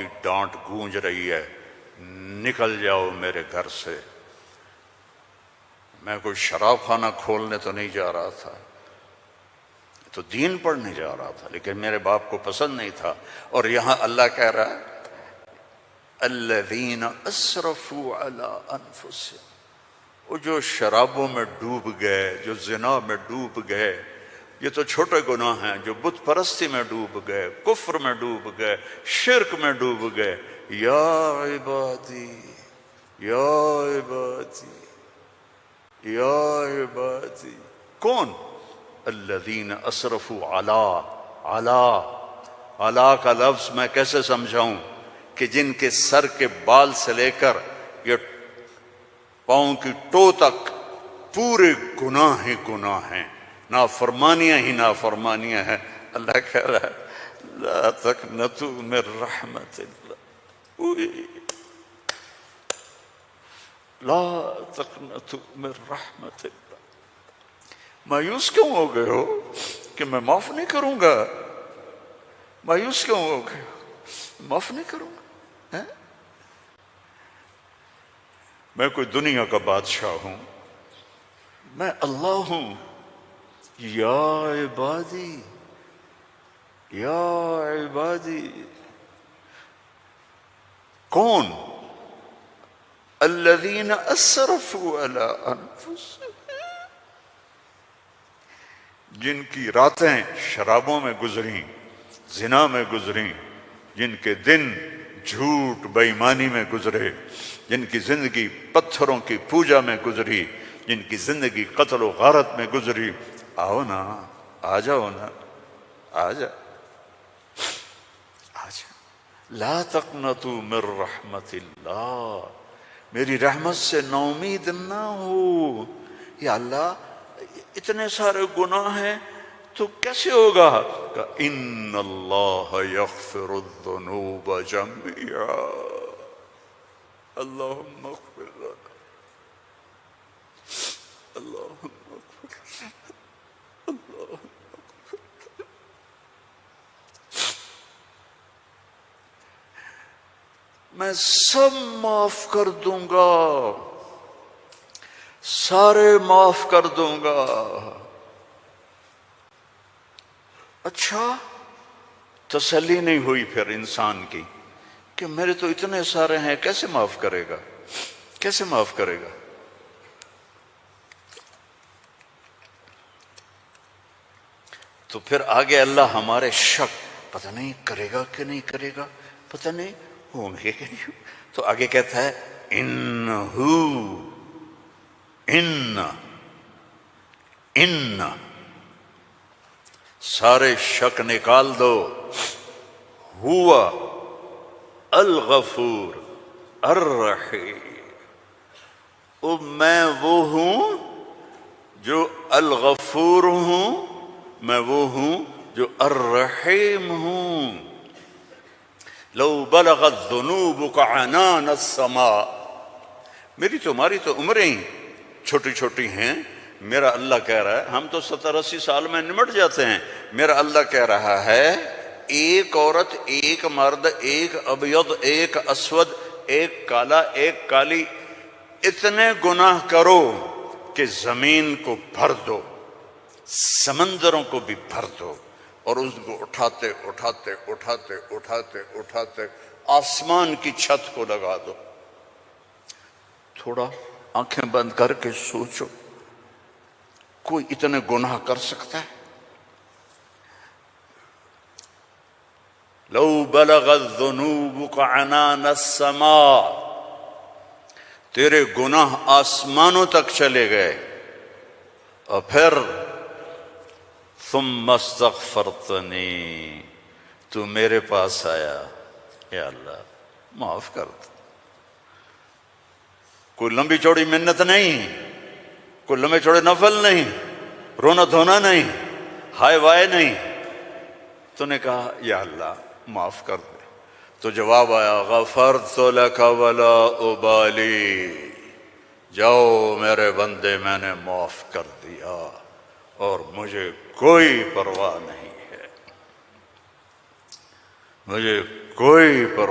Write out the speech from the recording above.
کی ڈانٹ گونج رہی ہے، نکل جاؤ میرے گھر سے۔ میں کوئی شراب خانہ کھولنے تو نہیں جا رہا تھا، تو دین پڑھنے جا رہا تھا، لیکن میرے باپ کو پسند نہیں تھا۔ اور یہاں اللہ کہہ رہا ہے الذین اسرفوا علی انفسہم، وہ جو شرابوں میں ڈوب گئے، جو زنا میں ڈوب گئے، یہ تو چھوٹے گناہ ہیں، جو بت پرستی میں ڈوب گئے، کفر میں ڈوب گئے، شرک میں ڈوب گئے، یا عبادی یا عبادی یا عبادی، کون؟ الذین اسرفوا علی کا لفظ میں کیسے سمجھاؤں کہ جن کے سر کے بال سے لے کر یہ پاؤں کی ٹو تک پورے گناہ ہی گناہ ہیں، نافرمانیاں ہی نافرمانیاں ہیں۔ اللہ کہہ رہا ہے لا تقنطوا من رحمت اللہ، لا تقنطوا من رحمت اللہ۔ مایوس کیوں ہو گئے ہو کہ میں معاف نہیں کروں گا؟ مایوس کیوں ہو گئے ہو؟ معاف نہیں کروں گا؟ میں کوئی دنیا کا بادشاہ ہوں؟ میں اللہ ہوں۔ یا عبادی یا عبادی، کون؟ الذین اسرفوا علی انفسہم، جن کی راتیں شرابوں میں گزریں، زنا میں گزریں، جن کے دن جھوٹ بے ایمانی میں گزرے، جن کی زندگی پتھروں کی پوجا میں گزری، جن کی زندگی قتل و غارت میں گزری۔ آؤ نا، آ جاؤ نا، آ جا آ جا۔ لا تقنطوا من رحمت اللہ، میری رحمت سے نا امید نہ ہو۔ یا اللہ اتنے سارے گناہ ہیں تو کیسے ہوگا؟ کہ ان اللہ یغفر الذنوب جميعا، اللہم اغفر لنا، اللہم اغفر لنا، اللہم اغفر لنا۔ میں سب معاف کر دوں گا، سارے معاف کر دوں گا۔ اچھا، تسلی نہیں ہوئی پھر انسان کی کہ میرے تو اتنے سارے ہیں، کیسے معاف کرے گا؟ کیسے معاف کرے گا؟ تو پھر آگے اللہ ہمارے شک، پتہ نہیں کرے گا کہ نہیں کرے گا، پتہ نہیں ہوں گے کہ نہیں، تو آگے کہتا ہے ان سارے شک نکال دو، ہوا الغفور الرحیم، میں وہ ہوں جو الغفور ہوں، میں وہ ہوں جو الرحیم ہوں۔ لو بلغت ذنوبک عنان السماء، میری تمہاری تو عمریں ہی چھوٹی چھوٹی ہیں، میرا اللہ کہہ رہا ہے، ہم تو 70-80 سال میں نمٹ جاتے ہیں، میرا اللہ کہہ رہا ہے ایک عورت، ایک مرد، ایک ابیض، ایک اسود، ایک کالا، ایک کالی، اتنے گناہ کرو کہ زمین کو بھر دو، سمندروں کو بھی بھر دو، اور اس کو اٹھاتے اٹھاتے اٹھاتے اٹھاتے اٹھاتے آسمان کی چھت کو لگا دو۔ تھوڑا آنکھیں بند کر کے سوچو، کوئی اتنے گناہ کر سکتا ہے؟ لو بلغت ذنوبک عنان السماء، تیرے گناہ آسمانوں تک چلے گئے، اور پھر ثم استغفرتنی، تو میرے پاس آیا، یا اللہ معاف کر دو۔ کوئی لمبی چوڑی منت نہیں، کوئی لمبے چوڑے نفل نہیں، رونا دھونا نہیں، ہائے وائے نہیں، تو نے کہا یا اللہ معاف کر دے، تو جواب آیا غفرت لک ولا ابالی، جاؤ میرے بندے میں نے معاف کر دیا اور مجھے کوئی پرواہ نہیں ہے، مجھے کوئی پرواہ